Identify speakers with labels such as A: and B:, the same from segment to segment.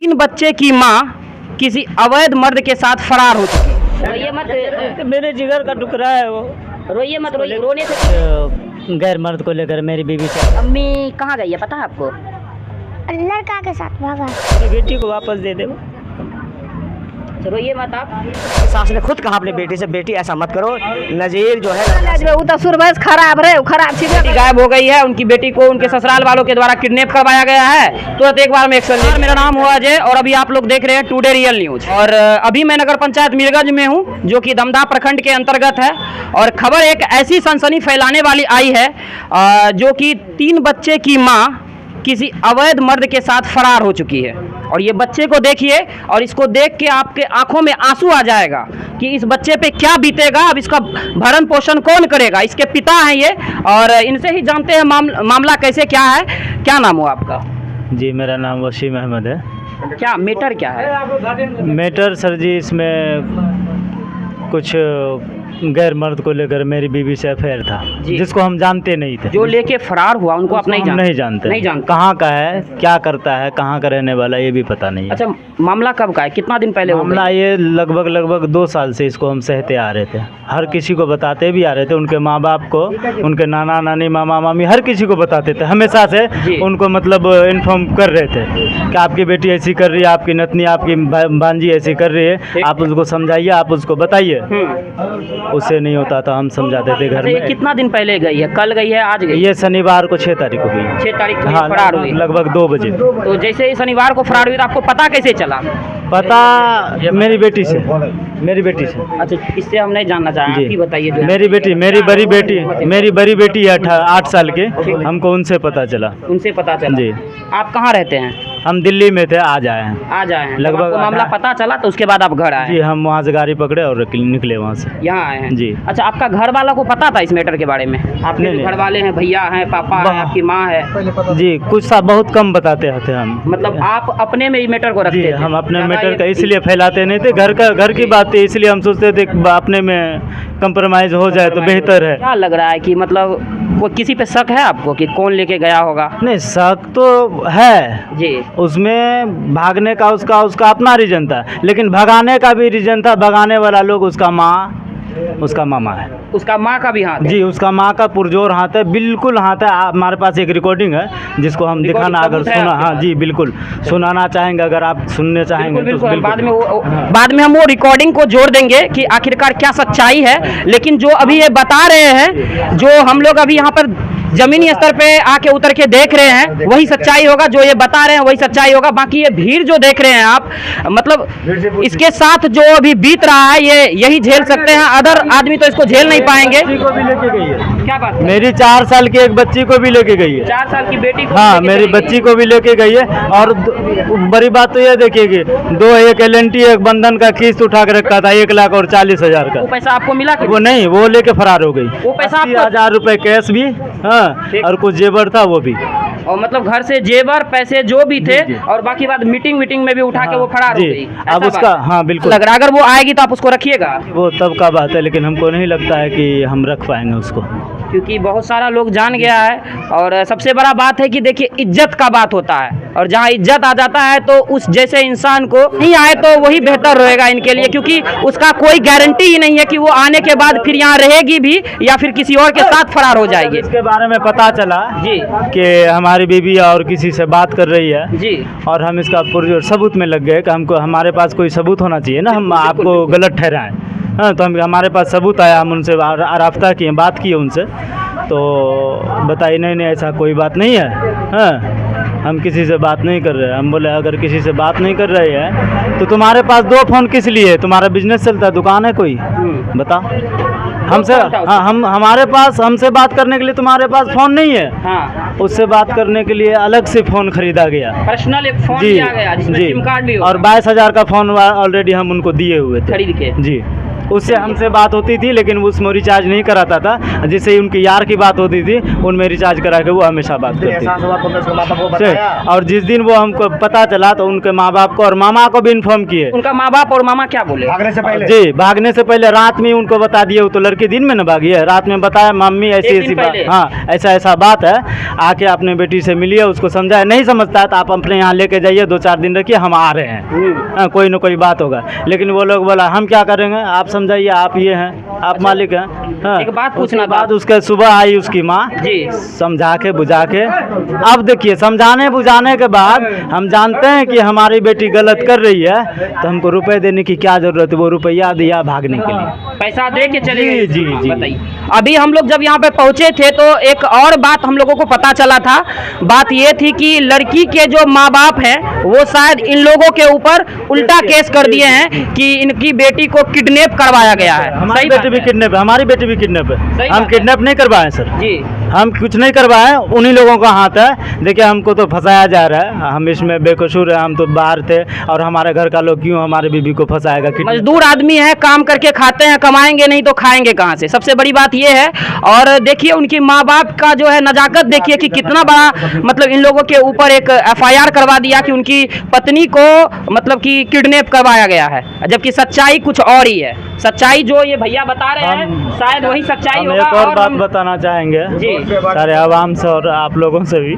A: तीन बच्चे की मां किसी अवैध मर्द के साथ फरार हो चुकी है।
B: रोइए मत,
C: मेरे जिगर का टुकड़ा है वो।
B: रोइए मत, रोइए, रोने से।
C: गैर मर्द को लेकर मेरी बीवी से
B: अम्मी कहाँ गई है पता है आपको?
D: लड़का के साथ भागा।
C: बेटी को वापस दे दे।
B: रोइए मत आप।
E: सास ने खुद कहा अपनी बेटी से, बेटी ऐसा मत करो। नजीर जो है
A: वो तो सुरभैस खराब रहे, खराब चीज गायब हो गई है। उनकी बेटी को उनके ससुराल वालों के द्वारा किडनैप करवाया गया है। तुरंत एक बार में एक्शन। मेरा नाम हुआ अजय और अभी आप लोग देख रहे हैं टुडे रियल न्यूज। और अभी मैं नगर पंचायत मीरगंज में हूं, जो कि दमदा प्रखंड के अंतर्गत है। और खबर एक ऐसी सनसनी फैलाने वाली आई है, जो कि तीन बच्चे की मां किसी अवैध मर्द के साथ फरार हो चुकी है। और ये बच्चे को देखिए और इसको देख के आपके आंखों में आंसू आ जाएगा कि इस बच्चे पे क्या बीतेगा। अब इसका भरण पोषण कौन करेगा? इसके पिता हैं ये, और इनसे ही जानते हैं मामला कैसे क्या है। क्या नाम हुआ आपका?
C: जी, मेरा नाम वसीम अहमद है।
A: क्या मैटर क्या है?
C: मैटर सर जी, इसमें कुछ गैर मर्द को लेकर मेरी बीवी से अफेयर था, जिसको हम जानते नहीं थे।
A: जो लेके फरार हुआ उनको आप नहीं जानते? नहीं जानते।
C: कहाँ का है, क्या करता है, कहाँ का रहने वाला, ये भी पता नहीं है।
A: अच्छा, मामला कब का है? कितना दिन पहले?
C: मामला ये लगभग 2 साल से इसको हम सहते आ रहे थे। हर किसी को बताते भी आ रहे थे, उनके माँ बाप को, उनके नाना नानी, मामा मामी, हर किसी को बताते थे। हमेशा से उनको मतलब इन्फॉर्म कर रहे थे कि आपकी बेटी ऐसी कर रही है, आपकी नतनी, आपकी भांजी ऐसी कर रही है, आप उसको समझाइए, आप उसको बताइए। उससे नहीं होता था, हम समझाते थे घर में।
A: कितना दिन पहले गई है? कल गई है, आज गई?
C: ये शनिवार को 6 तारीख को गई।
A: 6 तारीख को
C: हाँ,
A: फरार हुई
C: लगभग 2 बजे।
A: तो जैसे ही शनिवार को फरार हुई तो आपको पता कैसे चला?
C: पता मेरी बेटी से।
A: अच्छा, इससे हम नहीं जानना चाहेंगे, आप ही बताइए।
C: मेरी बड़ी बेटी है 8 साल के, हमको उनसे पता चला।
A: उनसे पता चला जी। आप कहाँ रहते हैं?
C: हम दिल्ली में थे, आज आए हैं।
A: लगभग मामला पता चला तो उसके बाद आप घर आए?
C: जी, हम वहाँ से गाड़ी पकड़े और निकले वहाँ से,
A: यहाँ आए हैं
C: जी।
A: अच्छा, आपका घर वाला को पता था इस मैटर के बारे में? आपने घर वाले हैं, भैया हैं, पापा हैं, आपकी माँ है?
C: जी, कुछ सा बहुत कम बताते थे हम।
A: मतलब आप अपने में ही मैटर को रखते थे?
C: हम अपने मैटर का इसलिए फैलाते नहीं थे। घर की बात थी, इसलिए हम सोचते थे अपने में कंप्रोमाइज हो जाए तो बेहतर है।
A: क्या लग रहा है कि मतलब वो किसी पे शक है आपको कि कौन लेके गया होगा?
C: नहीं, शक तो है
A: जी।
C: उसमें भागने का उसका अपना रीजन था, लेकिन भगाने का भी रीजन था। भगाने वाला लोग उसका मामा है।
A: उसका माँ का भी हाथ है?
C: जी, उसका माँ का पुरजोर हाथ है, बिल्कुल हाथ है। हमारे पास एक रिकॉर्डिंग है जिसको हम दिखाना, अगर सुना, हाँ जी बिल्कुल सुनाना चाहेंगे, अगर आप सुनने चाहेंगे।
A: बिल्कुल। बाद में हम वो रिकॉर्डिंग को जोड़ देंगे कि आखिरकार क्या सच्चाई है। लेकिन जो अभी ये बता रहे हैं, जो हम लोग अभी यहाँ पर जमीनी स्तर पे आके उतर के देख रहे हैं, वही सच्चाई होगा। जो ये बता रहे हैं वही सच्चाई होगा। बाकी ये भीड़ जो देख रहे हैं आप, मतलब इसके साथ जो अभी बीत रहा है, ये यही झेल सकते हैं। अदर आदमी तो इसको झेल नहीं पाएंगे।
C: को भी लेके गई है।
A: क्या बात?
C: मेरी 4 साल की एक बच्ची को भी लेके गई है।
A: 4 साल की बेटी को?
C: हाँ, मेरी बच्ची को भी लेके गई है। और बड़ी बात तो ये देखिएगी, एक LNT एक बंधन का किस्त उठा के रखा था, 1,40,000 का।
A: वो पैसा आपको मिला?
C: वो नहीं, वो लेके फरार हो गई।
A: वो पैसा
C: 80,000 रुपए कैश भी, हाँ, और कुछ जेवर था वो भी।
A: और मतलब घर से जेवर, पैसे जो भी थे, और बाकी बात मीटिंग में भी उठा के वो फरार हो गई।
C: अब उसका, हाँ बिल्कुल
A: लग रहा है अगर वो आएगी तो आप उसको रखिएगा?
C: वो तब का बात है, लेकिन हमको नहीं लगता है कि हम रख पाएंगे उसको,
A: क्योंकि बहुत सारा लोग जान गया है। और सबसे बड़ा बात है कि देखिए, इज्जत का बात होता है, और जहाँ इज्जत आ जाता है तो उस जैसे इंसान को नहीं आए तो वही बेहतर रहेगा इनके लिए, क्योंकि उसका कोई गारंटी ही नहीं है कि वो आने के बाद फिर यहाँ रहेगी भी या फिर किसी और के साथ फरार हो जाएगी।
C: इसके बारे में पता चला जी कि हमारी बीवी और किसी से बात कर रही है जी, और हम इसका सबूत में लग गए कि हमको, हमारे पास कोई सबूत होना चाहिए ना, हम आपको गलत ठहराएं। हाँ, तो हमारे पास सबूत आया, हम उनसे राब्ता किए, बात की उनसे, तो बताइए नहीं ऐसा कोई बात नहीं है। हाँ, हम किसी से बात नहीं कर रहे हैं। हम बोले अगर किसी से बात नहीं कर रहे हैं तो तुम्हारे पास 2 फ़ोन किस लिए? तुम्हारा बिजनेस चलता है, दुकान है कोई? बता। हमसे, हाँ, हमारे पास हमसे बात करने के लिए तुम्हारे पास फ़ोन नहीं है? हाँ। उससे बात करने के लिए अलग से फ़ोन खरीदा गया,
A: पर्सनल एक फ़ोन लिया गया जिसमें सिम कार्ड भी हो।
C: और 22,000 का फ़ोन ऑलरेडी हम उनको दिए हुए थे
A: खरीद के।
C: जी। उससे हमसे बात होती थी, लेकिन उसमें रिचार्ज नहीं कराता था। जिससे उनकी यार की बात होती थी, उनमें रिचार्ज करा के वो हमेशा बात करती थी। और जिस दिन वो हमको पता चला तो उनके माँ बाप को और मामा को भी इन्फॉर्म किए।
A: उनका माँ बाप और मामा क्या बोले?
E: भागने से पहले
C: जी, भागने से पहले रात में उनको बता दिए। वो तो लड़की दिन में न भागी है, रात में बताया मम्मी ऐसी ऐसी बात, हाँ ऐसा ऐसा बात है, आके अपने बेटी से मिलिए, उसको समझाया। नहीं समझता है तो आप अपने यहाँ लेके जाइए, 2-4 दिन रखिए, हम आ रहे हैं, कोई ना कोई बात होगा। लेकिन वो लोग बोला हम क्या करेंगे, आप समझाइए, आप ये हैं, आप मालिक हैं। हाँ,
A: एक बात पूछना था।
C: बाद उसके सुबह आई उसकी माँ
A: जी,
C: समझा के बुझा के। अब देखिए, समझाने बुझाने के बाद हम जानते हैं कि हमारी बेटी गलत कर रही है, तो हमको रुपए देने की क्या जरूरत है? वो रुपया दिया भागने के लिए,
A: पैसा दे के चले गए।
C: जी, जी।
A: बताइए, अभी हम लोग जब यहाँ पे पहुँचे थे तो एक और बात हम लोगों को पता चला था। बात ये थी कि लड़की के जो माँ बाप हैं वो शायद इन लोगों के ऊपर उल्टा केस कर दिए हैं कि इनकी बेटी को किडनैप करवाया गया है।
C: हमारी
A: सही
C: बेटी
A: बात
C: भी
A: है?
C: किडनैप है, हमारी बेटी भी किडनैप है।
A: सही
C: हम
A: बात है।
C: किडनैप नहीं करवाए सर,
A: जी,
C: हम कुछ नहीं करवाए, उन्हीं लोगों का हाथ है। देखिए, हमको तो फंसाया जा रहा है, हम इसमें बेकसूर है, हम तो बाहर थे, और हमारे घर का लोग क्यों हमारे बीबी को फंसाएगा?
A: मजदूर आदमी है, काम करके खाते हैं, कमाएंगे नहीं तो खाएंगे कहाँ से? सबसे बड़ी बात ये है। और देखिए उनकी माँ बाप का जो है नजाकत देखिए कि कितना बड़ा, मतलब इन लोगों के ऊपर एक FIR करवा दिया कि उनकी पत्नी को मतलब कि किडनैप करवाया गया है, जबकि सच्चाई कुछ और ही है। सच्चाई जो ये भैया बता रहे हैं शायद वही सच्चाई
C: हम
A: होगा।
C: एक और बात
A: हम
C: बताना चाहेंगे
A: जी,
C: सारे आवाम से और आप लोगों से भी,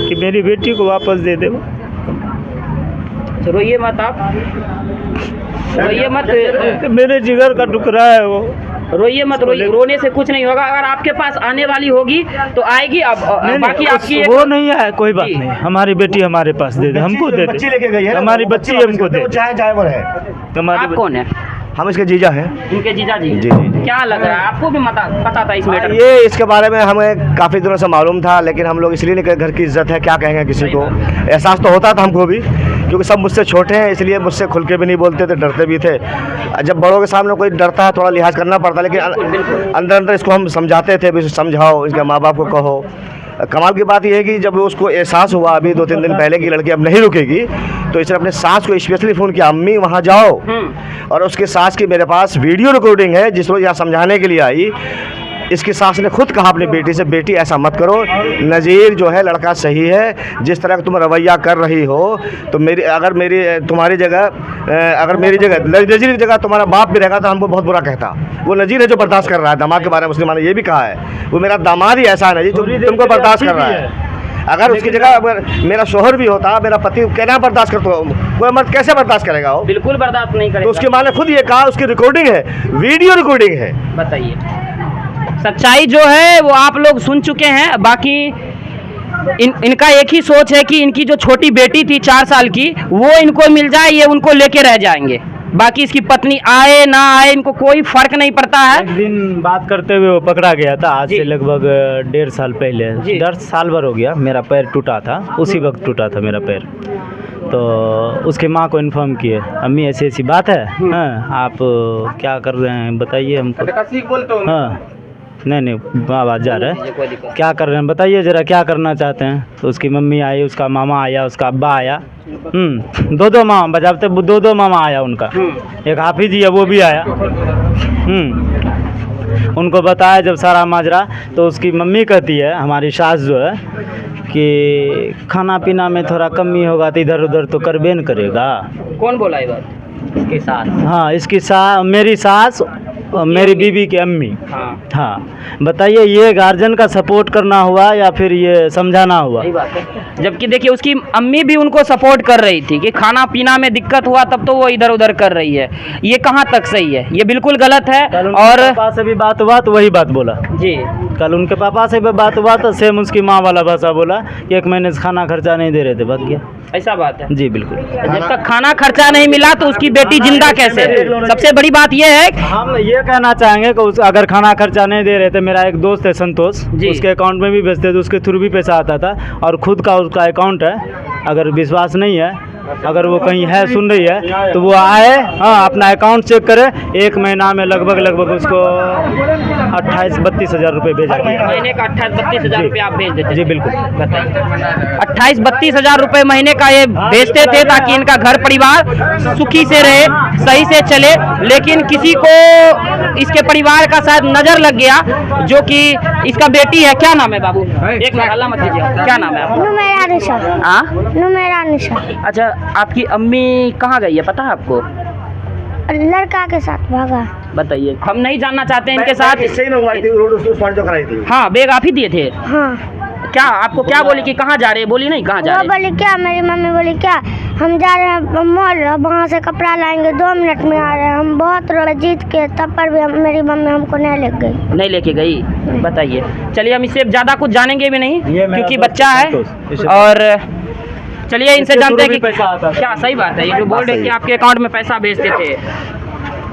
C: कि मेरी बेटी को वापस दे दे।
A: रोइए मत आप, रोइए मत,
C: मेरे जिगर का टुकड़ा है वो।
A: रोइए मत, रोइए, रोने से कुछ नहीं होगा। अगर आपके पास आने वाली होगी तो आएगी। अब बाकी आपकी
C: वो नहीं है, कोई बात
A: जी।
C: नहीं, हमारी बेटी हमारे पास दे दे, हमको दे
E: बच्ची
C: दे,
E: लेके गई है,
C: हमारी बच्ची हमको दे।
E: चाहे ड्राइवर है,
C: हमारी
A: आप कौन है?
E: हम इसके जीजा हैं।
A: उनके जीजा जी?
E: जी, जी।
A: क्या लग रहा है आपको भी पता था इस मैटर?
E: ये इसके बारे में हमें काफ़ी दिनों से मालूम था, लेकिन हम लोग इसलिए नहीं कहे, घर की इज्जत है, क्या कहेंगे किसी को। एहसास तो होता था हमको भी, क्योंकि सब मुझसे छोटे हैं, इसलिए मुझसे खुल के भी नहीं बोलते थे, डरते भी थे। जब बड़ों के सामने कोई डरता है, थोड़ा लिहाज करना पड़ता है, लेकिन अंदर अंदर इसको हम समझाते थे, भी समझाओ, इसके माँ बाप को कहो। कमाल की बात यह है कि जब उसको एहसास हुआ अभी 2-3 दिन पहले की लड़की अब नहीं रुकेगी, तो इसने अपने सास को स्पेशली फ़ोन किया, अम्मी वहाँ जाओ। और उसके सास की मेरे पास वीडियो रिकॉर्डिंग है, जिस वक्त यहाँ समझाने के लिए आई। इसकी सास ने खुद कहा अपनी बेटी से, बेटी ऐसा मत करो, नज़ीर जो है लड़का सही है, जिस तरह का तुम रवैया कर रही हो, तो तुम्हारी जगह नज़ीर की जगह तुम्हारा बाप भी रहेगा तो हमको बहुत बुरा कहता। वो नज़ीर है जो बर्दाश्त कर रहा है। दामाद के बारे में उसने माने ये भी कहा है, वो मेरा दामाद ही ऐसा है नज़ीर जो तुमको बर्दाश्त कर रहा है। अगर उसकी जगह अगर मेरा शोहर भी होता, मेरा पति कहना बर्दाश्त करता, कोई मर्द कैसे बर्दाश्त करेगा? वो
A: बिल्कुल बर्दाश्त नहीं करेगा।
E: तो उसकी माँ ने खुद ये कहा, उसकी रिकॉर्डिंग है, वीडियो रिकॉर्डिंग है।
A: बताइए, सच्चाई जो है वो आप लोग सुन चुके हैं। बाकी इनका एक ही सोच है कि इनकी जो छोटी बेटी थी 4 साल की, वो इनको मिल जाए, ये उनको लेके रह जाएंगे। बाकी इसकी पत्नी आए ना आए इनको कोई फर्क नहीं पड़ता है।
C: एक दिन बात करते हुए वो पकड़ा गया था, आज
A: जी।
C: से लगभग 1.5 साल पहले,
A: जी।
C: 10 साल भर हो गया। मेरा पैर टूटा था, उसी वक्त टूटा था मेरा पैर। तो उसके माँ को इन्फॉर्म किए, अम्मी ऐसी ऐसी बात है, हाँ आप क्या कर रहे हैं बताइए हमको। हाँ, नहीं आवाज़ जा रहा है, क्या कर रहे हैं बताइए ज़रा, क्या करना चाहते हैं? तो उसकी मम्मी आई, उसका मामा आया, उसका अब्बा आया, 2 मामा बजाते, 2 मामा आया उनका, एक हाफिज जी है वो भी आया। उनको बताया जब सारा माजरा, तो उसकी मम्मी कहती है, हमारी सास जो है, कि खाना पीना में थोड़ा कमी होगा तो इधर उधर तो करबे न करेगा।
A: कौन बोला ये बात? इसके साथ?
C: हाँ, इसकी मेरी सास और मेरी बीवी की अम्मी। हाँ, बताइए ये गार्जियन का सपोर्ट करना हुआ या फिर ये समझाना हुआ?
A: सही बात है। जबकि देखिए उसकी अम्मी भी उनको सपोर्ट कर रही थी कि खाना पीना में दिक्कत हुआ तब तो वो इधर उधर कर रही है। ये कहाँ तक सही है? ये बिल्कुल गलत है। और
C: पापा से भी बात हुआ तो वही बात बोला
A: जी,
C: कल उनके पापा से भी बात हुआ तो सेम उसकी माँ वाला भाषा बोला कि 1 महीने से खाना खर्चा नहीं दे रहे थे, भाग गया।
A: ऐसा बात है?
C: जी बिल्कुल।
A: जब तक खाना खर्चा नहीं मिला तो उसकी बेटी जिंदा कैसे? सबसे बड़ी बात यह है
C: हम ये कहना चाहेंगे कि अगर खाना खर्चा नहीं दे रहे थे, मेरा एक दोस्त है संतोष,
A: जी।
C: उसके अकाउंट में भी भेजते थे, उसके थ्रू भी पैसा आता था, और खुद का उसका अकाउंट है, अगर विश्वास नहीं है अगर वो कहीं है सुन रही है तो वो आए, हाँ अपना अकाउंट चेक करे। 1 महीना में लगभग उसको 28-32 हज़ार रुपये भेजा गया।
A: महीने का 28-32 हज़ार रुपये आप भेज देते?
C: जी बिल्कुल।
A: बताइए, 28-32 हज़ार रुपये महीने का ये भेजते थे ताकि इनका घर परिवार सुखी से रहे, सही से चले। लेकिन किसी को इसके परिवार का शायद नजर लग गया, जो कि इसका बेटी है। क्या नाम है बाबू? एक मिनट हल्ला मत कीजिए, क्या नाम है आपका?
D: नुमेरा निशा।
A: हाँ,
D: नुमेरा निशा।
A: अच्छा, आपकी अम्मी कहाँ गई है पता है आपको?
D: लड़का के साथ भागा।
A: बताइए, हम नहीं जानना चाहते इनके साथ।
E: इससे ही मंगवाई थी, रोड उस पार जो कराई थी।
A: हाँ, बैग आप ही दिए थे?
D: हाँ।
A: क्या आपको क्या बोली कि कहाँ जा रहे? बोली नहीं कहाँ जा
D: वो
A: रहे?
D: बोली क्या, मेरी मम्मी बोली क्या, हम जा रहे हैं मॉल, वहाँ से कपड़ा लाएंगे, 2 मिनट में आ रहे हैं। हम बहुत रोए जीत के, तब पर भी मेरी मम्मी हमको नहीं ले गई।
A: नहीं लेके गई? बताइए। चलिए, हम इससे ज़्यादा कुछ जानेंगे भी नहीं क्योंकि बच्चा है। और चलिए इनसे जानते हैं कि क्या सही बात है ये जो बोल रहे हैं कि आपके अकाउंट में पैसा भेजते थे?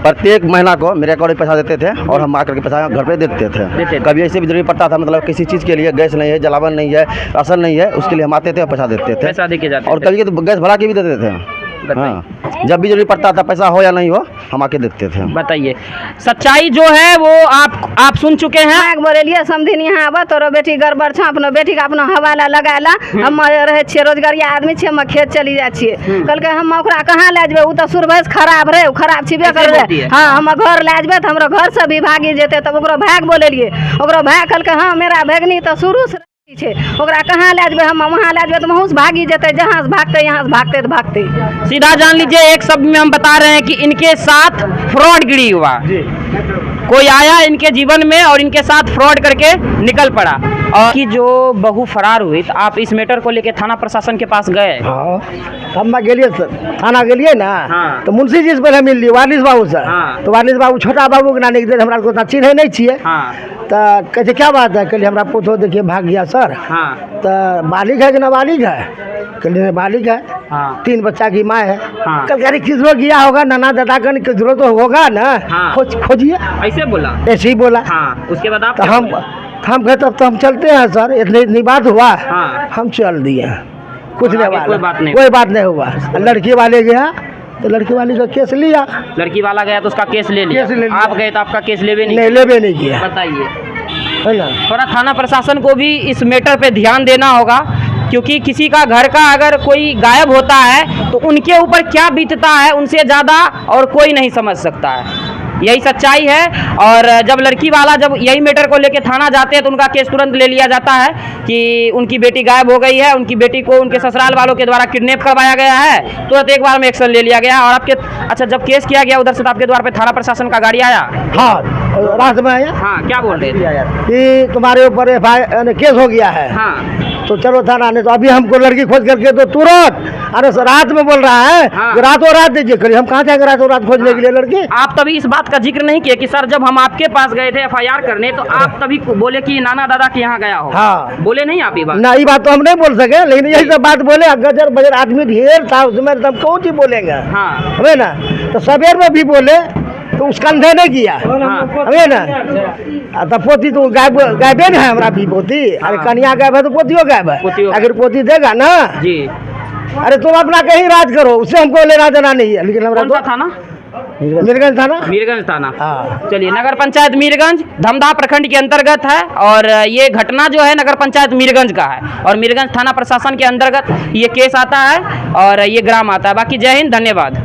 E: प्रत्येक महीना को मेरे अकाउंट में पैसा देते थे और हम आकर के पैसा घर पे देते थे। कभी ऐसे भी जरूरी पड़ता था, मतलब किसी चीज़ के लिए, गैस नहीं है, जलावन नहीं है, राशन नहीं है, उसके लिए हम आते थे और पैसा देते थे।
A: पैसा दे के जाते
E: और कभी तो गैस भरा के भी देते थे। हाँ, जब भी जरूरी पड़ता था, पैसा हो या नहीं हो, हम आके देते थे।
A: बताइए, सच्चाई जो है वो आप सुन चुके हैं।
F: बोलिए समझिन यहाँ आबा तोरो बेटी गड़बड़ छ, अपना बेटी का अपना हवाला लगाला। हम रहे छे रोजगारिया आदमी छे, हम खेत चली जाए छिए। कल के हम ओकरा कहाँ ले जेबे? उ तो सुरभस खराब रहे, खराब छिबे करबे। हाँ, हम घर ले जेबे तो हमरा घर से भी भागी जेते। तब ओकरो भाग बोलेलिए, ओकरो भाग कल के हाँ मेरा भगनी तो शुरू से छे, ओकरा कहाँ ले जेबे? हम वहाँ ले जेबे तो वहाँ से भागी जेते, जहाँ से भागते यहाँ से भागते तो भागते।
A: सीधा जान लीजिए, एक शब्द में हम बता रहे हैं कि इनके साथ फ्रॉड गिरी हुआ। कोई आया इनके जीवन में और इनके साथ फ्रॉड करके निकल पड़ा। और कि जो बहू फरार हुई, तो आप इस मैटर को लेके थाना प्रशासन के पास गए?
G: हाँ, हम गेलिए थाना गेलिए ना।
A: हाँ।
G: तो मुंशी जी से पहले मिल ली वालिस बाबू से।
A: हाँ।
G: तो वालिस बाबू छोटा बाबू के नानी के हमरा को चिन्ह नहीं छिए।
A: हाँ।
G: तो कहते क्या बात है? कहलिए हमरा पुतो देखिए भाग गया सर।
A: हाँ।
G: तो बालिग है कि नाबालिग है? कहलिए बालिग है।
A: हाँ।
G: 3 बच्चा की माँ है।
A: हाँ।
G: कल कह किसरो गया होगा, नाना दादा का किसरो तो होगा ना।
A: हाँ।
G: खोजिए,
A: ऐसे बोला?
G: ऐसे ही बोला।
A: हाँ, उसके बाद आप
G: तो हम कहे तब तो हम चलते हैं सर, इतनी बात हुआ।
A: हाँ।
G: हम चल दिए, कुछ नहीं
A: कोई बात नहीं,
G: कोई बात नहीं हुआ। लड़की वाले गया तो लड़की वाले का केस लिया।
A: लड़की वाला गया तो उसका केस ले लिया। आप गए तो आपका केस लेवे नहीं?
G: लेवे नहीं किया।
A: बताइए,
G: है ना।
A: थोड़ा थाना प्रशासन को भी इस मैटर पे ध्यान देना होगा, क्योंकि किसी का घर का अगर कोई गायब होता है तो उनके ऊपर क्या बीतता है उनसे ज़्यादा और कोई नहीं समझ सकता है। यही सच्चाई है। और जब लड़की वाला जब यही मैटर को लेके थाना जाते हैं तो उनका केस तुरंत ले लिया जाता है कि उनकी बेटी गायब हो गई है, उनकी बेटी को उनके ससुराल वालों के द्वारा किडनैप करवाया गया है। तुरंत एक बार में एक्शन ले लिया गया। और आपके अच्छा, जब केस किया गया उधर से तो आपके द्वार पे थाना प्रशासन का गाड़ी आया?
G: हाँ, रात में आया।
A: हाँ, क्या बोल रहे थे?
G: कि तुम्हारे ऊपर केस हो गया है।
A: हाँ।
G: तो चलो थाना ने, तो अभी हमको लड़की खोज करके तो तुरंत, अरे रात में बोल रहा है।
A: हाँ।
G: रातों रात दीजिए। करिए हम कहाँ जाएंगे रातों रात खोजने के लिए लड़की?
A: आप तभी इस बात का जिक्र नहीं किए कि सर जब हम आपके पास गए थे FIR करने तो आप तभी बोले कि नाना दादा के यहाँ गया हो?
G: हाँ।
A: बोले नहीं आप ये बात?
G: ना, ये बात तो हम नहीं बोल सके, लेकिन यही सब बात बोले। गजर बजर आदमी ढेर था उसमें, तब कौन सी बोलेंगे?
A: हाँ।
G: हमें ना तो सवेर में भी बोले तो उसका अंधे नहीं किया।
A: हाँ।
G: हमें ना तो पोती तो गायबे न है हमारा भी पोती। अरे
A: हाँ।
G: कन्या गायब है तो पोतियो गायब है। अगर पोती देगा ना।
A: जी।
G: अरे तुम अपना कहीं राज करो, उससे हमको लेना देना नहीं है। लेकिन हमारा
A: कौन सा थाना?
G: मीरगंज थाना।
A: मीरगंज थाना।
G: हाँ।
A: चलिए, नगर पंचायत मीरगंज धमदाह प्रखंड के अंतर्गत है और ये घटना जो है नगर पंचायत मीरगंज का है और मीरगंज थाना प्रशासन के अंतर्गत ये केस आता है और ये ग्राम आता है। बाकी जय हिंद, धन्यवाद।